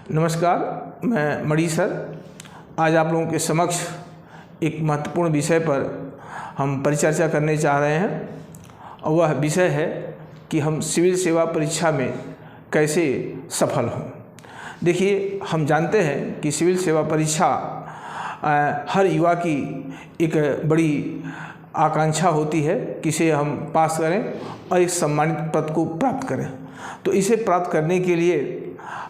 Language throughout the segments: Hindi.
नमस्कार, मैं मणि सर। आज आप लोगों के समक्ष एक महत्वपूर्ण विषय पर हम परिचर्चा करने जा रहे हैं और वह विषय है कि हम सिविल सेवा परीक्षा में कैसे सफल हों। देखिए, हम जानते हैं कि सिविल सेवा परीक्षा हर युवा की एक बड़ी आकांक्षा होती है कि इसे हम पास करें और एक सम्मानित पद को प्राप्त करें। तो इसे प्राप्त करने के लिए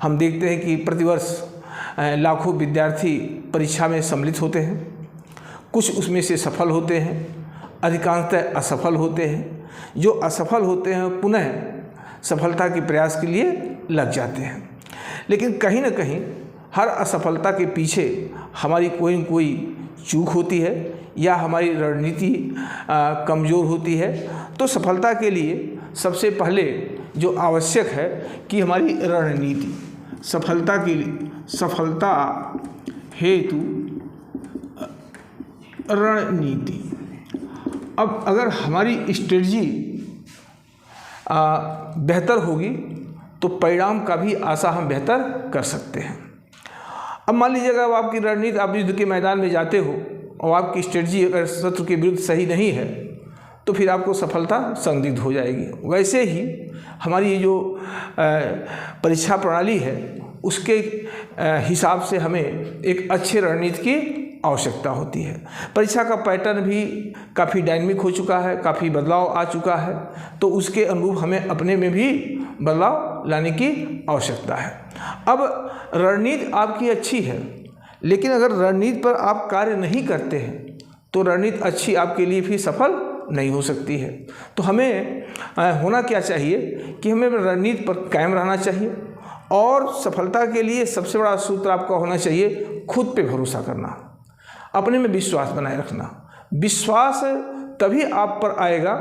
हम देखते हैं कि प्रतिवर्ष लाखों विद्यार्थी परीक्षा में सम्मिलित होते हैं। कुछ उसमें से सफल होते हैं, अधिकांशतः असफल होते हैं। जो असफल होते हैं पुनः सफलता के प्रयास के लिए लग जाते हैं। लेकिन कहीं न कहीं हर असफलता के पीछे हमारी कोई न कोई चूक होती है या हमारी रणनीति कमज़ोर होती है। तो सफलता के लिए सबसे पहले जो आवश्यक है कि हमारी रणनीति, सफलता हेतु रणनीति। अब अगर हमारी स्ट्रेटजी बेहतर होगी तो परिणाम का भी आशा हम बेहतर कर सकते हैं। अब मान लीजिएगा अब आपकी रणनीति, आप युद्ध के मैदान में जाते हो और आपकी स्ट्रेटजी अगर शत्रु के विरुद्ध सही नहीं है तो फिर आपको सफलता संदिग्ध हो जाएगी। वैसे ही हमारी ये जो परीक्षा प्रणाली है उसके हिसाब से हमें एक अच्छे रणनीति की आवश्यकता होती है। परीक्षा का पैटर्न भी काफ़ी डायनामिक हो चुका है, काफ़ी बदलाव आ चुका है, तो उसके अनुरूप हमें अपने में भी बदलाव लाने की आवश्यकता है। अब रणनीति आपकी अच्छी है, लेकिन अगर रणनीति पर आप कार्य नहीं करते हैं तो रणनीति अच्छी आपके लिए भी सफल नहीं हो सकती है। तो हमें होना क्या चाहिए कि हमें रणनीति पर कायम रहना चाहिए और सफलता के लिए सबसे बड़ा सूत्र आपका होना चाहिए खुद पे भरोसा करना, अपने में विश्वास बनाए रखना। विश्वास तभी आप पर आएगा,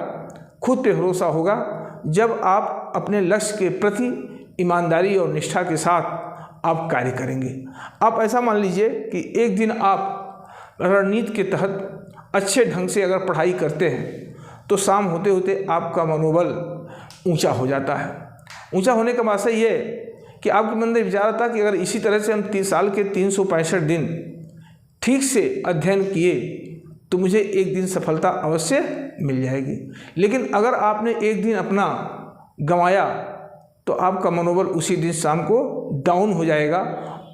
खुद पे भरोसा होगा, जब आप अपने लक्ष्य के प्रति ईमानदारी और निष्ठा के साथ आप कार्य करेंगे। आप ऐसा मान लीजिए कि एक दिन आप रणनीति के तहत अच्छे ढंग से अगर पढ़ाई करते हैं तो शाम होते होते आपका मनोबल ऊंचा हो जाता है। ऊंचा होने का मतलब ये कि आपके मन में विचार आता कि अगर इसी तरह से हम 30 साल के 365 दिन ठीक से अध्ययन किए तो मुझे एक दिन सफलता अवश्य मिल जाएगी। लेकिन अगर आपने एक दिन अपना गंवाया तो आपका मनोबल उसी दिन शाम को डाउन हो जाएगा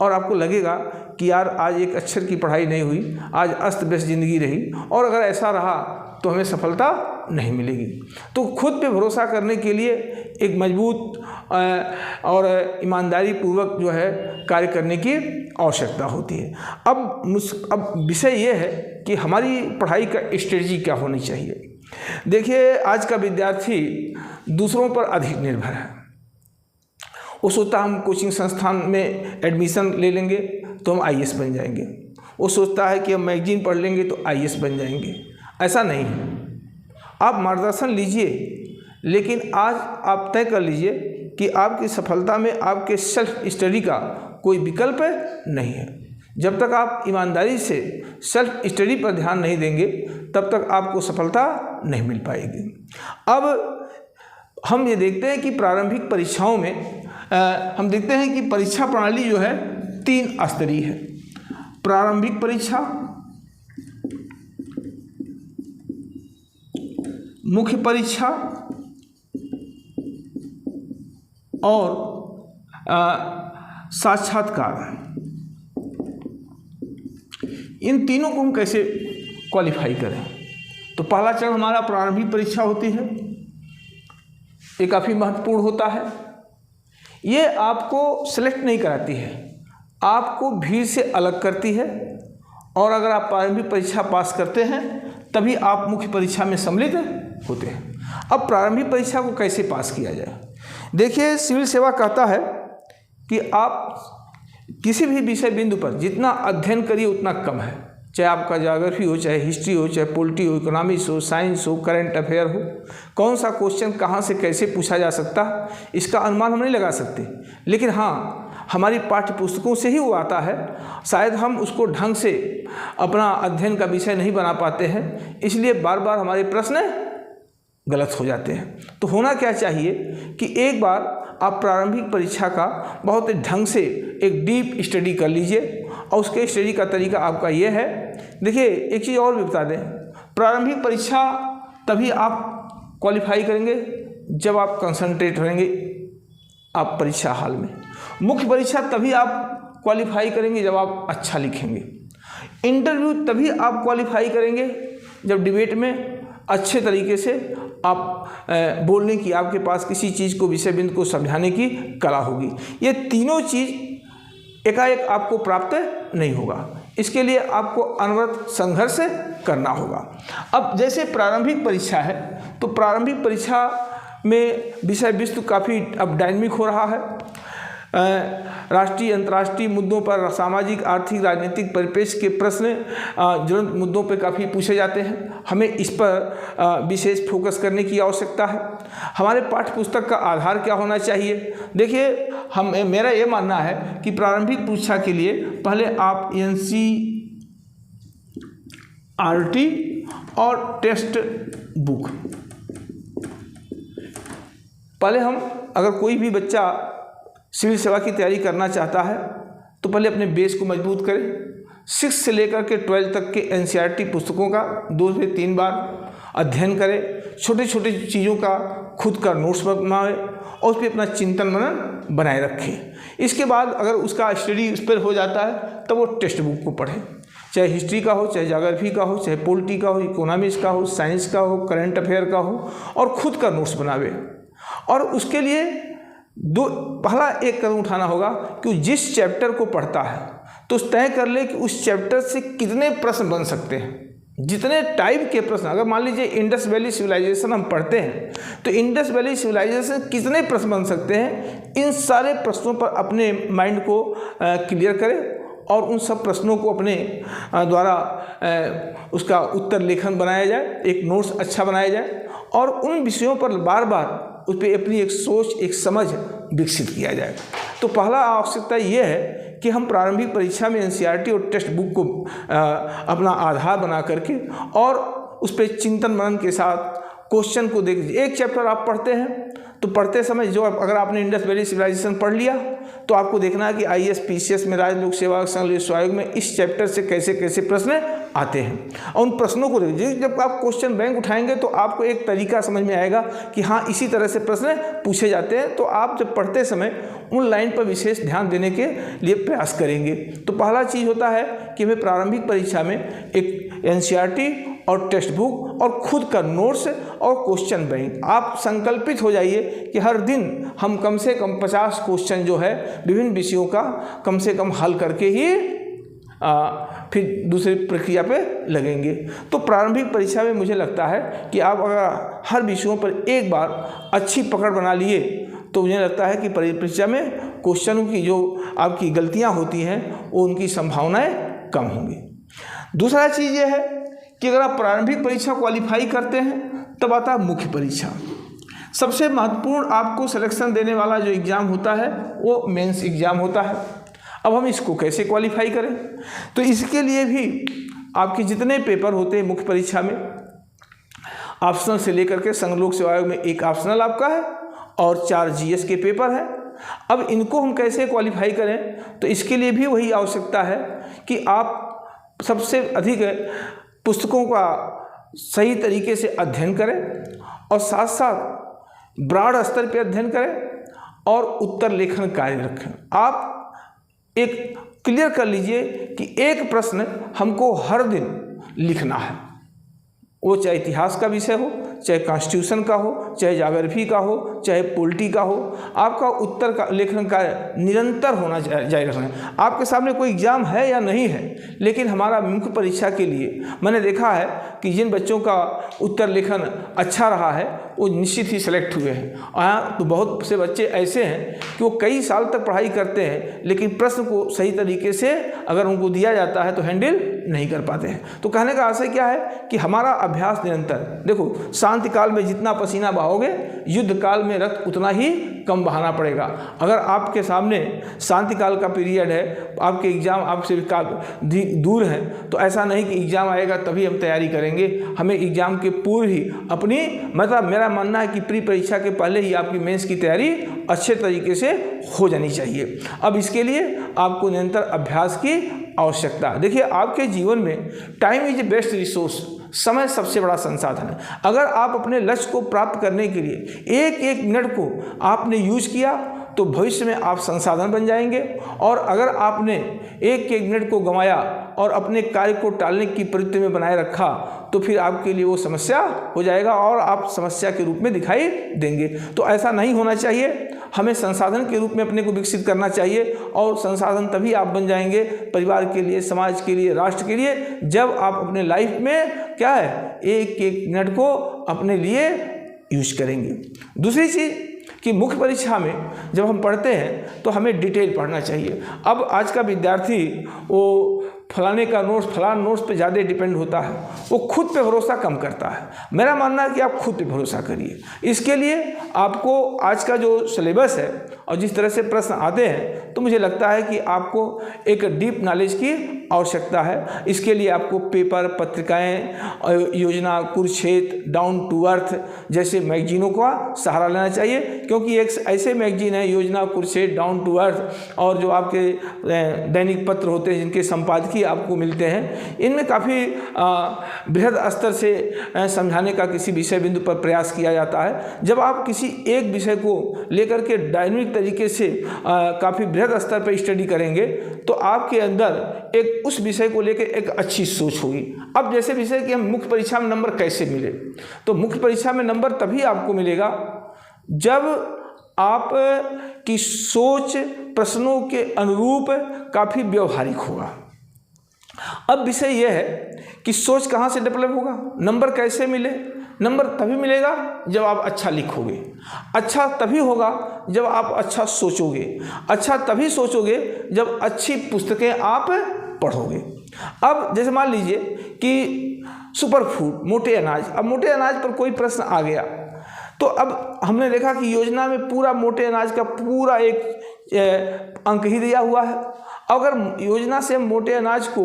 और आपको लगेगा कि यार आज एक अक्षर की पढ़ाई नहीं हुई, आज अस्त व्यस्त ज़िंदगी रही, और अगर ऐसा रहा तो हमें सफलता नहीं मिलेगी। तो खुद पे भरोसा करने के लिए एक मजबूत और ईमानदारी पूर्वक जो है कार्य करने की आवश्यकता होती है। अब विषय ये है कि हमारी पढ़ाई का स्ट्रेटजी क्या होनी चाहिए। देखिए, आज का विद्यार्थी दूसरों पर अधिक निर्भर है। वो सोचता हम कोचिंग संस्थान में एडमिशन ले लेंगे तो हम IAS बन जाएंगे। वो सोचता है कि हम मैगजीन पढ़ लेंगे तो IAS बन जाएंगे। ऐसा नहीं है। आप मार्गदर्शन लीजिए, लेकिन आज आप तय कर लीजिए कि आपकी सफलता में आपके सेल्फ स्टडी का कोई विकल्प नहीं है। जब तक आप ईमानदारी से सेल्फ स्टडी पर ध्यान नहीं देंगे तब तक आपको सफलता नहीं मिल पाएगी। अब हम ये देखते हैं कि प्रारंभिक परीक्षाओं में हम देखते हैं कि परीक्षा प्रणाली जो है 3 स्तरीय है। प्रारंभिक परीक्षा, मुख्य परीक्षा और साक्षात्कार। इन तीनों को हम कैसे क्वालिफाई करें? तो पहला चरण हमारा प्रारंभिक परीक्षा होती है। ये काफ़ी महत्वपूर्ण होता है। ये आपको सेलेक्ट नहीं कराती है, आपको भीड़ से अलग करती है, और अगर आप प्रारंभिक परीक्षा पास करते हैं तभी आप मुख्य परीक्षा में सम्मिलित होते हैं। अब प्रारंभिक परीक्षा को कैसे पास किया जाए? देखिए, सिविल सेवा कहता है कि आप किसी भी विषय बिंदु पर जितना अध्ययन करिए उतना कम है। चाहे आपका ज्योग्राफी हो, चाहे हिस्ट्री हो, चाहे पॉलिटी हो, इकोनॉमिक्स हो, साइंस हो, करंट अफेयर हो, कौन सा क्वेश्चन कहाँ से कैसे पूछा जा सकता है इसका अनुमान हम नहीं लगा सकते। लेकिन हाँ, हमारी पाठ्य पुस्तकों से ही वो आता है। शायद हम उसको ढंग से अपना अध्ययन का विषय नहीं बना पाते हैं, इसलिए बार बार हमारे प्रश्न गलत हो जाते हैं। तो होना क्या चाहिए कि एक बार आप प्रारंभिक परीक्षा का बहुत ढंग से एक डीप स्टडी कर लीजिए। और उसके स्टडी का तरीका आपका ये है, देखिए एक चीज़ और भी बता दें, प्रारंभिक परीक्षा तभी आप क्वालिफाई करेंगे जब आप कंसंट्रेट रहेंगे आप परीक्षा हाल में। मुख्य परीक्षा तभी आप क्वालिफाई करेंगे जब आप अच्छा लिखेंगे। इंटरव्यू तभी आप क्वालिफाई करेंगे जब डिबेट में अच्छे तरीके से आप बोलने की, आपके पास किसी चीज़ को, विषय बिंदु को समझाने की कला होगी। ये तीनों चीज़ एकाएक आपको प्राप्त नहीं होगा, इसके लिए आपको अनवरत संघर्ष करना होगा। अब जैसे प्रारंभिक परीक्षा है तो प्रारंभिक परीक्षा में विषय वस्तु काफ़ी अब डायनामिक हो रहा है। राष्ट्रीय अंतर्राष्ट्रीय मुद्दों पर, सामाजिक आर्थिक राजनीतिक परिप्रेक्ष्य के प्रश्न ज्वलंत मुद्दों पर काफ़ी पूछे जाते हैं। हमें इस पर विशेष फोकस करने की आवश्यकता है। हमारे पाठ्य पुस्तक का आधार क्या होना चाहिए? देखिए मेरा ये मानना है कि प्रारंभिक परीक्षा के लिए पहले आप NCERT और टेक्स्ट बुक, पहले हम, अगर कोई भी बच्चा सिविल सेवा की तैयारी करना चाहता है तो पहले अपने बेस को मजबूत करें। 6 से लेकर के 12 तक के NCERT पुस्तकों का 2 से 3 बार अध्ययन करें। छोटे छोटे चीज़ों का खुद का नोट्स बनाएं और उस पर अपना चिंतन मनन बनाए रखें। इसके बाद अगर उसका स्टडी उस पर हो जाता है तब वो टेक्स्ट बुक को पढ़ें, चाहे हिस्ट्री का हो, चाहे ज्योग्राफी का हो, चाहे पॉलिटी का हो, इकोनॉमिक्स का हो, साइंस का हो, करंट अफेयर का हो, और खुद का नोट्स बनावे। और उसके लिए पहला एक कदम उठाना होगा कि जिस चैप्टर को पढ़ता है तो तय कर ले कि उस चैप्टर से कितने प्रश्न बन सकते हैं, जितने टाइप के प्रश्न। अगर मान लीजिए इंडस वैली सिविलाइजेशन हम पढ़ते हैं तो इंडस वैली सिविलाइजेशन कितने प्रश्न बन सकते हैं, इन सारे प्रश्नों पर अपने माइंड को क्लियर करें और उन सब प्रश्नों को अपने द्वारा उसका उत्तर लेखन बनाया जाए, एक नोट्स अच्छा बनाया जाए और उन विषयों पर बार बार उस पर अपनी एक सोच, एक समझ विकसित किया जाए। तो पहला आवश्यकता ये है कि हम प्रारंभिक परीक्षा में NCERT और टेक्स्ट बुक को अपना आधार बना करके और उस पर चिंतन मनन के साथ क्वेश्चन को देख लीजिए। एक चैप्टर आप पढ़ते हैं तो पढ़ते समय जो अगर आपने इंडस वैली सिविलाइजेशन पढ़ लिया तो आपको देखना है कि IAS PCS में, राज्य लोक सेवा संघ लोक आयोग में इस चैप्टर से कैसे कैसे प्रश्न आते हैं और उन प्रश्नों को देखिए। जब आप क्वेश्चन बैंक उठाएंगे तो आपको एक तरीका समझ में आएगा कि हाँ इसी तरह से प्रश्न पूछे जाते हैं। तो आप जब पढ़ते समय उन लाइन पर विशेष ध्यान देने के लिए प्रयास करेंगे। तो पहला चीज़ होता है कि हमें प्रारंभिक परीक्षा में एक NCERT और टेक्स्ट बुक और खुद का नोट्स और क्वेश्चन बैंक, आप संकल्पित हो जाइए कि हर दिन हम कम से कम 50 क्वेश्चन जो है विभिन्न विषयों का कम से कम हल करके ही फिर दूसरी प्रक्रिया पे लगेंगे। तो प्रारंभिक परीक्षा में मुझे लगता है कि आप अगर हर विषयों पर एक बार अच्छी पकड़ बना लिए तो मुझे लगता है कि परीक्षा में क्वेश्चनों की जो आपकी गलतियां होती हैं वो उनकी संभावनाएं कम होंगी। दूसरा चीज़ ये है कि अगर आप प्रारंभिक परीक्षा क्वालिफाई करते हैं तब आता है मुख्य परीक्षा। सबसे महत्वपूर्ण आपको सिलेक्शन देने वाला जो एग्ज़ाम होता है वो मेंस एग्ज़ाम होता है। अब हम इसको कैसे क्वालिफाई करें? तो इसके लिए भी आपके जितने पेपर होते हैं मुख्य परीक्षा में, ऑप्शनल से लेकर के संघ लोक सेवा आयोग में एक ऑप्शनल आपका है और 4 GS के पेपर हैं। अब इनको हम कैसे क्वालिफाई करें? तो इसके लिए भी वही आवश्यकता है कि आप सबसे अधिक पुस्तकों का सही तरीके से अध्ययन करें और साथ साथ ब्रॉड स्तर पर अध्ययन करें और उत्तर लेखन कार्य रखें। आप एक क्लियर कर लीजिए कि एक प्रश्न हमको हर दिन लिखना है, वो चाहे इतिहास का विषय हो, चाहे कॉन्स्टिट्यूशन का हो, चाहे ज्योग्राफी का हो, चाहे पॉलिटी का हो। आपका उत्तर का लेखन कार्य निरंतर होना जारी रखना है। आपके सामने कोई एग्ज़ाम है या नहीं है, लेकिन हमारा मुख्य परीक्षा के लिए मैंने देखा है कि जिन बच्चों का उत्तर लेखन अच्छा रहा है वो निश्चित ही सेलेक्ट हुए हैं। यहाँ तो बहुत से बच्चे ऐसे हैं कि वो कई साल तक पढ़ाई करते हैं लेकिन प्रश्न को सही तरीके से अगर उनको दिया जाता है तो हैंडल नहीं कर पाते हैं। तो कहने का आशय क्या है कि हमारा अभ्यास निरंतर, देखो शांति काल में जितना पसीना बहाओगे युद्ध काल में रक्त उतना ही कम बहाना पड़ेगा। अगर आपके सामने शांति काल का पीरियड है, आपके एग्ज़ाम आपसे दूर हैं, तो ऐसा नहीं कि एग्ज़ाम आएगा तभी हम तैयारी करेंगे। हमें एग्ज़ाम के पूर्व ही अपनी मेरा मानना है कि प्री परीक्षा के पहले ही आपकी मेंस की तैयारी अच्छे तरीके से हो जानी चाहिए। अब इसके लिए आपको निरंतर अभ्यास की आवश्यकता। देखिए, आपके जीवन में टाइम इज बेस्ट रिसोर्स, समय सबसे बड़ा संसाधन है। अगर आप अपने लक्ष्य को प्राप्त करने के लिए एक एक मिनट को आपने यूज किया तो भविष्य में आप संसाधन बन जाएंगे, और अगर आपने एक एक मिनट को गंवाया और अपने कार्य को टालने की प्रवृत्ति में बनाए रखा तो फिर आपके लिए वो समस्या हो जाएगा और आप समस्या के रूप में दिखाई देंगे। तो ऐसा नहीं होना चाहिए। हमें संसाधन के रूप में अपने को विकसित करना चाहिए, और संसाधन तभी आप बन जाएंगे परिवार के लिए, समाज के लिए, राष्ट्र के लिए, जब आप अपने लाइफ में क्या है एक एक मिनट को अपने लिए यूज करेंगे। दूसरी चीज़ कि मुख्य परीक्षा में जब हम पढ़ते हैं तो हमें डिटेल पढ़ना चाहिए। अब आज का विद्यार्थी वो फलाने का नोट्स फलाना नोट्स पे ज़्यादा डिपेंड होता है, वो खुद पे भरोसा कम करता है। मेरा मानना है कि आप खुद पे भरोसा करिए। इसके लिए आपको आज का जो सिलेबस है और जिस तरह से प्रश्न आते हैं, तो मुझे लगता है कि आपको एक डीप नॉलेज की आवश्यकता है। इसके लिए आपको पेपर, पत्रिकाएं, योजना, कुरुक्षेत्र, डाउन टू अर्थ जैसे मैगजीनों का सहारा लेना चाहिए, क्योंकि एक ऐसे मैगजीन है योजना, कुरुक्षेत्र, डाउन टू अर्थ, और जो आपके दैनिक पत्र होते हैं जिनके संपादकीय आपको मिलते हैं, इनमें काफ़ी बृहद स्तर से समझाने का किसी विषय बिंदु पर प्रयास किया जाता है। जब आप किसी एक विषय को लेकर के डायनामिक तरीके से काफ़ी बृहद स्तर पर स्टडी करेंगे तो आपके अंदर एक उस विषय को लेकर एक अच्छी सोच होगी। अब जैसे विषय कि हम मुख्य परीक्षा में नंबर कैसे मिले, तो मुख्य परीक्षा में नंबर तभी आपको मिलेगा जब आप की सोच प्रश्नों के अनुरूप काफ़ी व्यवहारिक होगा। अब विषय यह है कि सोच कहाँ से डेवलप होगा, नंबर कैसे मिले। नंबर तभी मिलेगा जब आप अच्छा लिखोगे, अच्छा तभी होगा जब आप अच्छा सोचोगे, अच्छा तभी सोचोगे जब अच्छी पुस्तकें आप पढ़ोगे। अब जैसे मान लीजिए कि सुपर फूड, मोटे अनाज, अब मोटे अनाज पर कोई प्रश्न आ गया तो अब हमने देखा कि योजना में पूरा मोटे अनाज का पूरा एक अंक ही दिया हुआ है। अगर योजना से हम मोटे अनाज को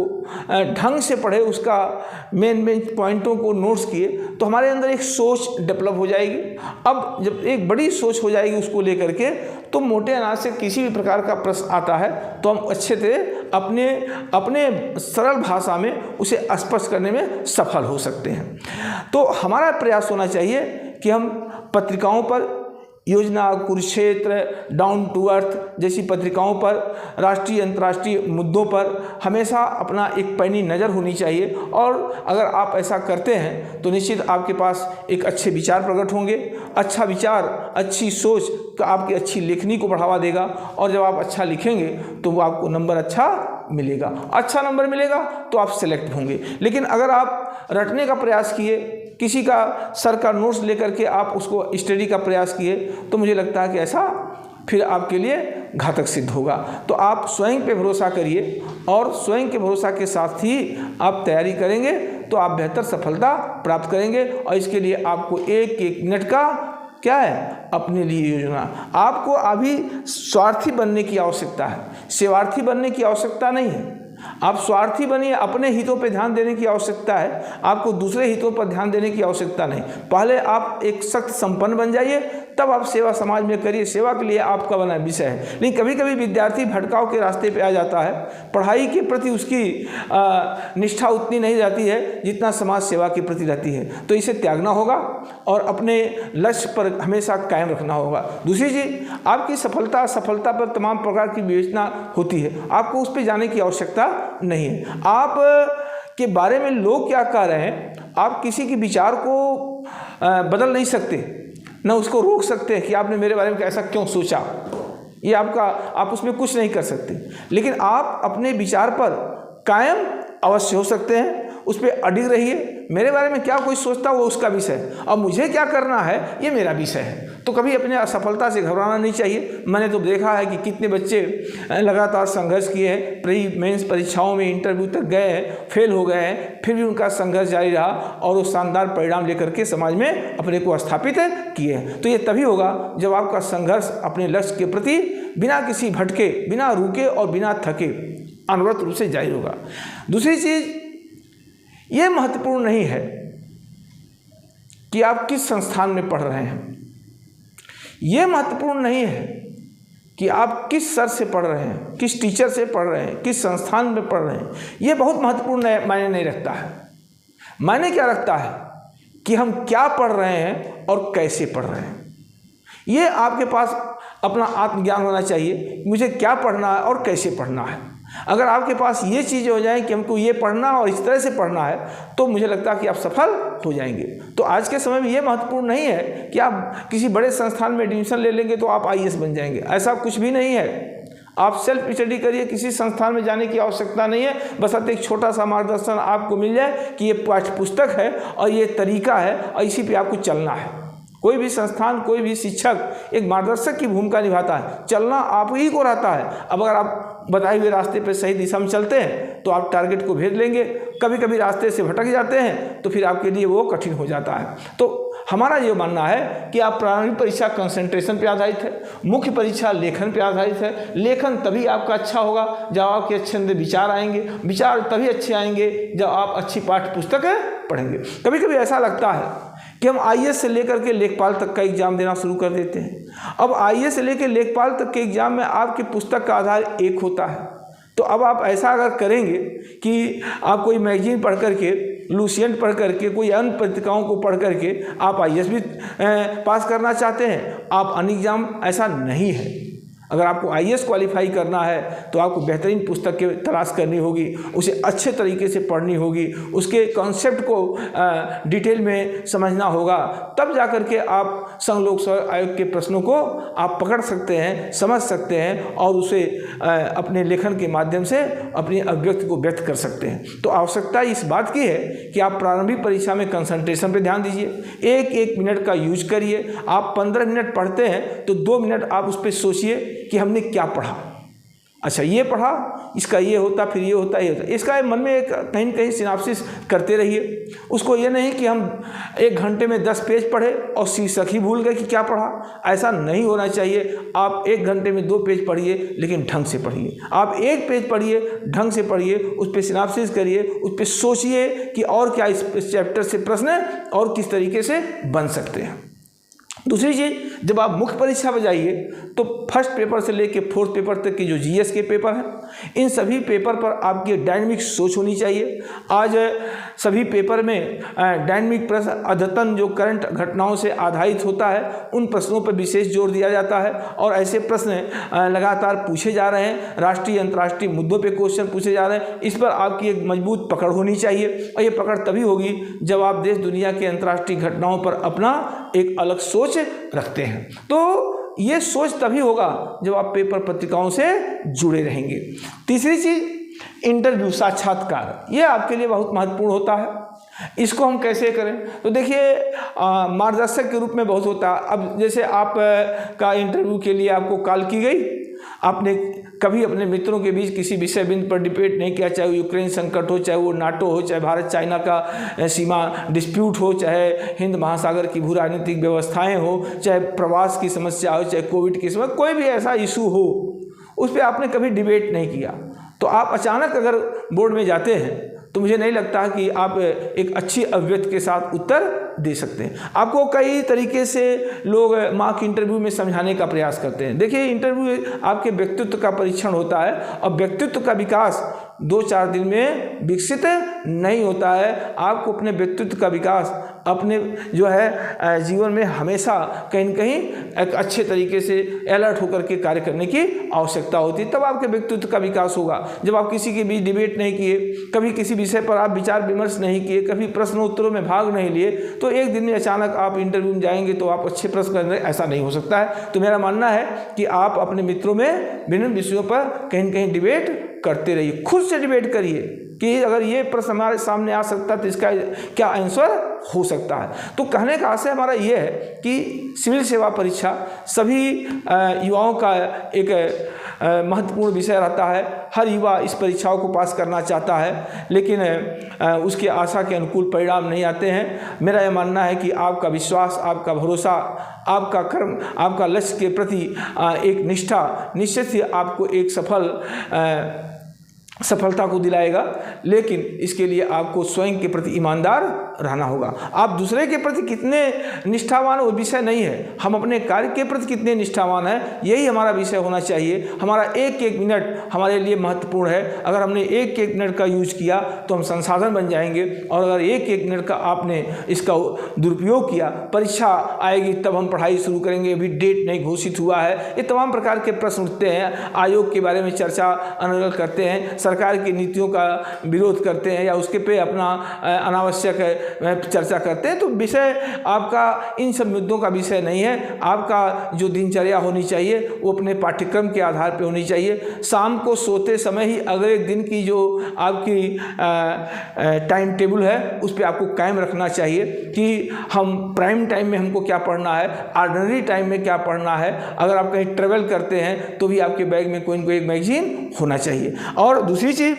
ढंग से पढ़े, उसका मेन पॉइंटों को नोट्स किए, तो हमारे अंदर एक सोच डेवलप हो जाएगी। अब जब एक बड़ी सोच हो जाएगी उसको लेकर के, तो मोटे अनाज से किसी भी प्रकार का प्रश्न आता है तो हम अच्छे से अपने सरल भाषा में उसे स्पष्ट करने में सफल हो सकते हैं। तो हमारा प्रयास होना चाहिए कि हम पत्रिकाओं पर, योजना, कुरुक्षेत्र, डाउन टू अर्थ जैसी पत्रिकाओं पर, राष्ट्रीय अंतर्राष्ट्रीय मुद्दों पर हमेशा अपना एक पैनी नज़र होनी चाहिए। और अगर आप ऐसा करते हैं तो निश्चित आपके पास एक अच्छे विचार प्रकट होंगे। अच्छा विचार, अच्छी सोच का आपकी अच्छी लेखनी को बढ़ावा देगा, और जब आप अच्छा लिखेंगे तो वो आपको नंबर अच्छा मिलेगा। अच्छा नंबर मिलेगा तो आप सेलेक्ट होंगे। लेकिन अगर आप रटने का प्रयास किए, किसी का सर का नोट्स लेकर के आप उसको स्टडी का प्रयास किए, तो मुझे लगता है कि ऐसा फिर आपके लिए घातक सिद्ध होगा। तो आप स्वयं पे भरोसा करिए, और स्वयं के भरोसा के साथ ही आप तैयारी करेंगे तो आप बेहतर सफलता प्राप्त करेंगे। और इसके लिए आपको एक एक मिनट का क्या है, अपने लिए योजना। आपको अभी स्वार्थी बनने की आवश्यकता है, सेवार्थी बनने की आवश्यकता नहीं है। आप स्वार्थी बनिए, अपने हितों पर ध्यान देने की आवश्यकता है, आपको दूसरे हितों पर ध्यान देने की आवश्यकता नहीं। पहले आप एक सख्त संपन्न बन जाइए, तब आप सेवा समाज में करिए। सेवा के लिए आपका बना विषय है। लेकिन कभी कभी विद्यार्थी भटकाव के रास्ते पे आ जाता है, पढ़ाई के प्रति उसकी निष्ठा उतनी नहीं रहती है जितना समाज सेवा के प्रति रहती है। तो इसे त्यागना होगा और अपने लक्ष्य पर हमेशा कायम रखना होगा। दूसरी चीज़, आपकी सफलता असफलता पर तमाम प्रकार की विवेचना होती है, आपको उस पर जाने की आवश्यकता नहीं है। आप के बारे में लोग क्या कह रहे हैं, आप किसी के विचार को बदल नहीं सकते, न उसको रोक सकते हैं कि आपने मेरे बारे में ऐसा क्यों सोचा, ये आप उसमें कुछ नहीं कर सकते। लेकिन आप अपने विचार पर कायम अवश्य हो सकते हैं, उस पर अडिग रहिए। मेरे बारे में क्या कोई सोचता वो उसका विषय है, अब मुझे क्या करना है ये मेरा विषय है। तो कभी अपने असफलता से घबराना नहीं चाहिए। मैंने तो देखा है कि कितने बच्चे लगातार संघर्ष किए हैं, प्री मेंस परीक्षाओं में इंटरव्यू तक गए हैं, फेल हो गए हैं, फिर भी उनका संघर्ष जारी रहा और वो शानदार परिणाम लेकर के समाज में अपने को स्थापित किए हैं। तो ये तभी होगा जब आपका संघर्ष अपने लक्ष्य के प्रति बिना किसी भटके, बिना रुके और बिना थके अनवरत रूप से जारी होगा। दूसरी चीज़ ये महत्वपूर्ण नहीं है कि आप किस संस्थान में पढ़ रहे हैं, ये महत्वपूर्ण नहीं है कि आप किस सर से पढ़ रहे हैं, किस टीचर से पढ़ रहे हैं, किस संस्थान में पढ़ रहे हैं, ये बहुत महत्वपूर्ण मायने नहीं रखता है। मायने क्या रखता है कि हम क्या पढ़ रहे हैं और कैसे पढ़ रहे हैं। ये आपके पास अपना आत्मज्ञान होना चाहिए, मुझे क्या पढ़ना है और कैसे पढ़ना है। अगर आपके पास ये चीज़ें हो जाएं कि हमको ये पढ़ना और इस तरह से पढ़ना है, तो मुझे लगता है कि आप सफल हो जाएंगे। तो आज के समय में ये महत्वपूर्ण नहीं है कि आप किसी बड़े संस्थान में एडमिशन ले लेंगे तो आप IAS बन जाएंगे, ऐसा कुछ भी नहीं है। आप सेल्फ स्टडी करिए, किसी संस्थान में जाने की आवश्यकता नहीं है, बस एक छोटा सा मार्गदर्शन आपको मिल जाए कि ये पाठ्य पुस्तक है और ये तरीका है और इसी पे आपको चलना है। कोई भी संस्थान, कोई भी शिक्षक एक मार्गदर्शक की भूमिका निभाता है, चलना आप ही को रहता है। अब अगर आप बताए हुए रास्ते पर सही दिशा में चलते हैं तो आप टारगेट को भेज लेंगे। कभी कभी रास्ते से भटक जाते हैं तो फिर आपके लिए वो कठिन हो जाता है। तो हमारा ये मानना है कि आप प्रारंभिक परीक्षा कंसंट्रेशन पे आधारित है, मुख्य परीक्षा लेखन पे आधारित है। लेखन तभी आपका अच्छा होगा जब आपके अच्छे अंदर विचार आएंगे, विचार तभी अच्छे आएंगे जब आप अच्छी पाठ्य पुस्तक पढ़ेंगे। कभी कभी ऐसा लगता है कि हम IAS से लेकर के लेखपाल तक का एग्जाम देना शुरू कर देते हैं। अब IAS से लेकर लेखपाल तक के एग्जाम में आपकी पुस्तक का आधार एक होता है। तो अब आप ऐसा अगर करेंगे कि आप कोई मैगजीन पढ़ करके, लूसियन पढ़ करके, कोई अन्य पत्रिकाओं को पढ़ करके आप IAS भी पास करना चाहते हैं, आप अन्य एग्जाम, ऐसा नहीं है। अगर आपको IAS क्वालिफाई करना है तो आपको बेहतरीन पुस्तक की तलाश करनी होगी, उसे अच्छे तरीके से पढ़नी होगी, उसके कॉन्सेप्ट को डिटेल में समझना होगा, तब जाकर के आप संघ लोक सेवा आयोग के प्रश्नों को आप पकड़ सकते हैं, समझ सकते हैं और उसे अपने लेखन के माध्यम से अपनी अभिव्यक्ति को व्यक्त कर सकते हैं। तो आवश्यकता इस बात की है कि आप प्रारंभिक परीक्षा में कंसंट्रेशन पर ध्यान दीजिए, एक मिनट का यूज करिए। आप 15 मिनट पढ़ते हैं तो 2 मिनट आप उस पर सोचिए कि हमने क्या पढ़ा। अच्छा, ये पढ़ा, इसका ये होता, फिर ये होता, ये होता। इसका मन में एक कहीं न कहीं सिनाप्सिस करते रहिए। उसको ये नहीं कि हम 1 घंटे में 10 पेज पढ़े और शीर्षक ही भूल गए कि क्या पढ़ा। ऐसा नहीं होना चाहिए। आप 1 घंटे में 2 पेज पढ़िए, लेकिन ढंग से पढ़िए। आप 1 पेज पढ़िए, ढंग से पढ़िए, उस पर सिनाप्सिस करिए, उस पर सोचिए कि और क्या इस चैप्टर से प्रश्न और किस तरीके से बन सकते हैं। दूसरी चीज़, जब आप मुख्य परीक्षा में जाइए तो फर्स्ट पेपर से लेकर 4th पेपर तक के जो GS के पेपर हैं, इन सभी पेपर पर आपकी डायनेमिक सोच होनी चाहिए। आज सभी पेपर में डायनेमिक प्रश्न, अद्यतन जो करंट घटनाओं से आधारित होता है, उन प्रश्नों पर विशेष जोर दिया जाता है और ऐसे प्रश्न लगातार पूछे जा रहे हैं। राष्ट्रीय अंतर्राष्ट्रीय मुद्दों पर क्वेश्चन पूछे जा रहे हैं। इस पर आपकी एक मजबूत पकड़ होनी चाहिए और ये पकड़ तभी होगी जब आप देश दुनिया के अंतर्राष्ट्रीय घटनाओं पर अपना एक अलग सोच रखते हैं। तो ये सोच तभी होगा जब आप पेपर पत्रिकाओं से जुड़े रहेंगे। तीसरी चीज, इंटरव्यू, साक्षात्कार, ये आपके लिए बहुत महत्वपूर्ण होता है। इसको हम कैसे करें? तो देखिए, मार्गदर्शक के रूप में बहुत होता है। अब जैसे आप का इंटरव्यू के लिए आपको कॉल की गई, आपने कभी अपने मित्रों के बीच किसी विषय बिंदु पर डिबेट नहीं किया, चाहे वो यूक्रेन संकट हो, चाहे वो नाटो हो, चाहे भारत चाइना का सीमा डिस्प्यूट हो, चाहे हिंद महासागर की भू राजनीतिक व्यवस्थाएं हो, चाहे प्रवास की समस्या हो, चाहे कोविड की समस्या, कोई भी ऐसा इशू हो, उस पर आपने कभी डिबेट नहीं किया। तो आप अचानक अगर बोर्ड में जाते हैं तो मुझे नहीं लगता कि आप एक अच्छी अभिव्यक्ति के साथ उत्तर दे सकते हैं। आपको कई तरीके से लोग मॉक इंटरव्यू में समझाने का प्रयास करते हैं। देखिए, इंटरव्यू आपके व्यक्तित्व का परीक्षण होता है और व्यक्तित्व का विकास 2-4 दिन में विकसित नहीं होता है। आपको अपने व्यक्तित्व का विकास अपने जो है जीवन में हमेशा कहीं न कहीं एक अच्छे तरीके से अलर्ट होकर के कार्य करने की आवश्यकता होती है, तब आपके व्यक्तित्व का विकास होगा। जब आप किसी के बीच डिबेट नहीं किए, कभी किसी विषय पर आप विचार विमर्श नहीं किए, कभी प्रश्नोत्तरों में भाग नहीं लिए, तो एक दिन में अचानक आप इंटरव्यू में जाएंगे तो आप अच्छे प्रश्न करेंगे, ऐसा नहीं हो सकता है। तो मेरा मानना है कि आप अपने मित्रों में विभिन्न विषयों पर कहीं न कहीं डिबेट करते रहिए, खुद से डिबेट करिए। कि अगर ये प्रश्न हमारे सामने आ सकता है तो इसका क्या आंसर हो सकता है। तो कहने का आशय हमारा ये है कि सिविल सेवा परीक्षा सभी युवाओं का एक महत्वपूर्ण विषय रहता है। हर युवा इस परीक्षाओं को पास करना चाहता है, लेकिन उसकी आशा के अनुकूल परिणाम नहीं आते हैं। मेरा यह मानना है कि आपका विश्वास, आपका भरोसा, आपका कर्म, आपका लक्ष्य के प्रति एक निष्ठा निश्चित ही आपको एक सफलता को दिलाएगा, लेकिन इसके लिए आपको स्वयं के प्रति ईमानदार रहना होगा। आप दूसरे के प्रति कितने निष्ठावान वो विषय नहीं है, हम अपने कार्य के प्रति कितने निष्ठावान हैं यही हमारा विषय होना चाहिए। हमारा एक एक मिनट हमारे लिए महत्वपूर्ण है। अगर हमने एक एक मिनट का यूज किया तो हम संसाधन बन जाएंगे, और अगर एक एक मिनट का आपने इसका दुरुपयोग किया, परीक्षा आएगी तब हम पढ़ाई शुरू करेंगे, अभी डेट नहीं घोषित हुआ है, ये तमाम प्रकार के प्रश्न उठते हैं। आयोग के बारे में चर्चा अनर्गल करते हैं, सरकार की नीतियों का विरोध करते हैं या उसके पे अपना अनावश्यक चर्चा करते हैं। तो विषय आपका इन सब मुद्दों का विषय नहीं है। आपका जो दिनचर्या होनी चाहिए वो अपने पाठ्यक्रम के आधार पर होनी चाहिए। शाम को सोते समय ही अगले दिन की जो आपकी टाइम टेबल है उस पर आपको कायम रखना चाहिए कि हम प्राइम टाइम में हमको क्या पढ़ना है, ऑर्डिनरी टाइम में क्या पढ़ना है। अगर आप कहीं ट्रेवल करते हैं तो भी आपके बैग में कोई न कोई एक मैगजीन होना चाहिए। और दूसरी चीज़,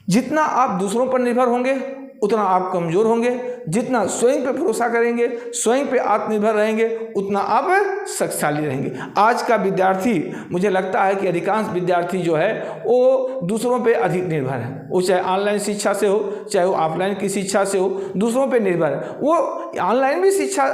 जितना आप दूसरों पर निर्भर होंगे उतना आप कमज़ोर होंगे। जितना स्वयं पे भरोसा करेंगे, स्वयं पे आत्मनिर्भर रहेंगे, उतना आप शक्तिशाली रहेंगे। आज का विद्यार्थी, मुझे लगता है कि अधिकांश विद्यार्थी जो है वो दूसरों पे अधिक निर्भर है। वो चाहे ऑनलाइन शिक्षा से हो, चाहे वो ऑफलाइन की शिक्षा से हो, दूसरों पे निर्भर है। वो ऑनलाइन भी शिक्षा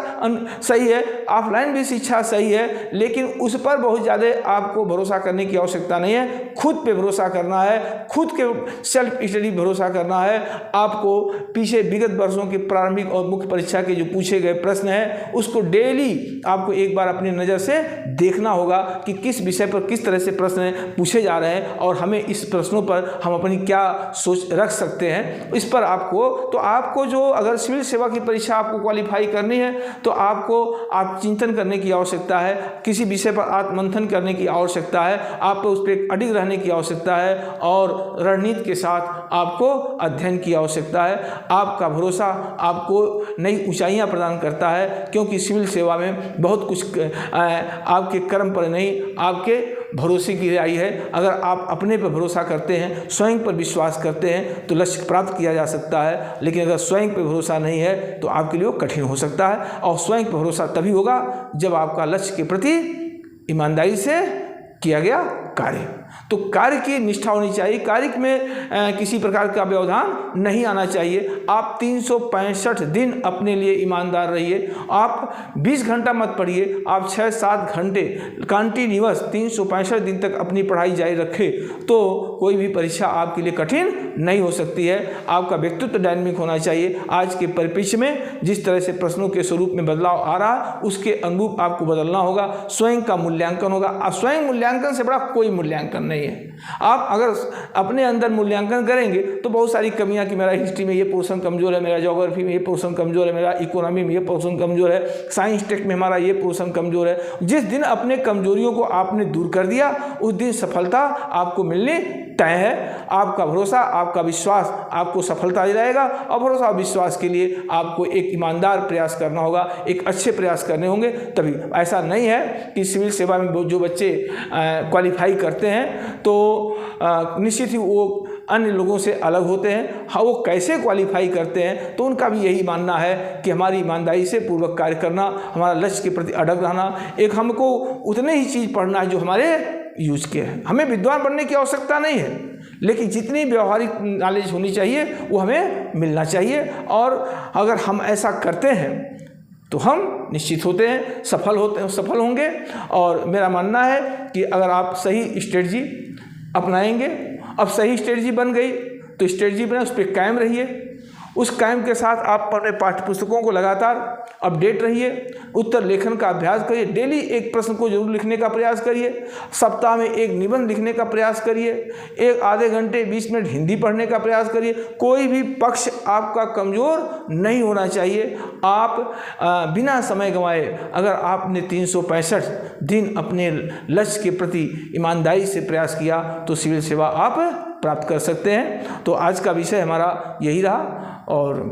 सही है, ऑफलाइन भी शिक्षा सही है, लेकिन उस पर बहुत ज़्यादा आपको भरोसा करने की आवश्यकता नहीं है। खुद पे भरोसा करना है, खुद के सेल्फ स्टडी भरोसा करना है। आपको पीछे विगत वर्षों के प्रारंभिक और मुख्य परीक्षा के जो पूछे गए प्रश्न हैं उसको डेली आपको एक बार अपनी नज़र से देखना होगा कि किस विषय पर किस तरह से प्रश्न पूछे जा रहे हैं और हमें इस प्रश्नों पर हम अपनी क्या सोच रख सकते हैं। इस पर आपको जो अगर सिविल सेवा की परीक्षा आपको क्वालिफाई करनी है तो आप चिंतन करने की आवश्यकता है, किसी विषय पर आत्ममंथन करने की आवश्यकता है, आप उस पर अडिग रहने की आवश्यकता है और रणनीति के साथ आपको अध्ययन की आवश्यकता है। आपका भरोसा आपको नई ऊंचाइयां प्रदान करता है, क्योंकि सिविल सेवा में बहुत कुछ आपके कर्म पर नहीं, आपके भरोसे की आई है। अगर आप अपने पर भरोसा करते हैं, स्वयं पर विश्वास करते हैं तो लक्ष्य प्राप्त किया जा सकता है, लेकिन अगर स्वयं पर भरोसा नहीं है तो आपके लिए कठिन हो सकता है। और स्वयं पर भरोसा तभी होगा जब आपका लक्ष्य के प्रति ईमानदारी से किया गया कार्य, तो कार्य की निष्ठा होनी चाहिए। कार्य में किसी प्रकार का व्यवधान नहीं आना चाहिए। आप 365 दिन अपने लिए ईमानदार रहिए। आप 20 घंटा मत पढ़िए, आप 6-7 घंटे कंटिन्यूअस 365 दिन तक अपनी पढ़ाई जारी रखें तो कोई भी परीक्षा आपके लिए कठिन नहीं हो सकती है। आपका व्यक्तित्व डायनामिक होना चाहिए। आज के परिप्रेक्ष्य में जिस तरह से प्रश्नों के स्वरूप में बदलाव आ रहा है उसके अनुरूप आपको बदलना होगा। स्वयं का मूल्यांकन होगा। आप स्वयं मूल्यांकन से बड़ा कोई मूल्यांकन नहीं है। आप अगर अपने अंदर मूल्यांकन करेंगे तो बहुत सारी कमियां कि मेरा हिस्ट्री में ये पोर्शन कमजोर है, मेरा ज्योग्राफी में ये पोर्शन कमजोर है, मेरा इकोनॉमी में ये पोर्शन कमजोर है, साइंस टेक में हमारा ये पोर्शन कमजोर है। जिस दिन अपने कमजोरियों को आपने दूर कर दिया उस दिन सफलता आपको मिलनी तय है। आपका भरोसा, आपका विश्वास आपको सफलता दिलाएगा और भरोसा और विश्वास के लिए आपको एक ईमानदार प्रयास करना होगा, एक अच्छे प्रयास करने होंगे तभी। ऐसा नहीं है कि सिविल सेवा में जो बच्चे क्वालिफाई करते हैं तो निश्चित ही वो अन्य लोगों से अलग होते हैं। हाँ, वो कैसे क्वालिफाई करते हैं तो उनका भी यही मानना है कि हमारी ईमानदारी से पूर्वक कार्य करना, हमारा लक्ष्य के प्रति अड़ग रहना, एक हमको उतने ही चीज़ पढ़ना है जो हमारे यूज के हैं। हमें विद्वान बनने की आवश्यकता नहीं है, लेकिन जितनी व्यवहारिक नॉलेज होनी चाहिए वो हमें मिलना चाहिए। और अगर हम ऐसा करते हैं तो हम निश्चित होते हैं सफल होंगे। और मेरा मानना है कि अगर आप सही स्ट्रेटजी अपनाएंगे, अब सही स्ट्रेटजी बन गई तो स्ट्रेटजी बना, उस पर कायम रहिए। उस कायम के साथ आप अपने पाठ्यपुस्तकों को लगातार अपडेट रहिए, उत्तर लेखन का अभ्यास करिए, डेली एक प्रश्न को जरूर लिखने का प्रयास करिए, सप्ताह में एक निबंध लिखने का प्रयास करिए, एक आधे घंटे 20 मिनट हिंदी पढ़ने का प्रयास करिए। कोई भी पक्ष आपका कमज़ोर नहीं होना चाहिए। आप बिना समय गंवाए अगर आपने 365 दिन अपने लक्ष्य के प्रति ईमानदारी से प्रयास किया तो सिविल सेवा आप प्राप्त कर सकते हैं। तो आज का विषय हमारा यही रहा और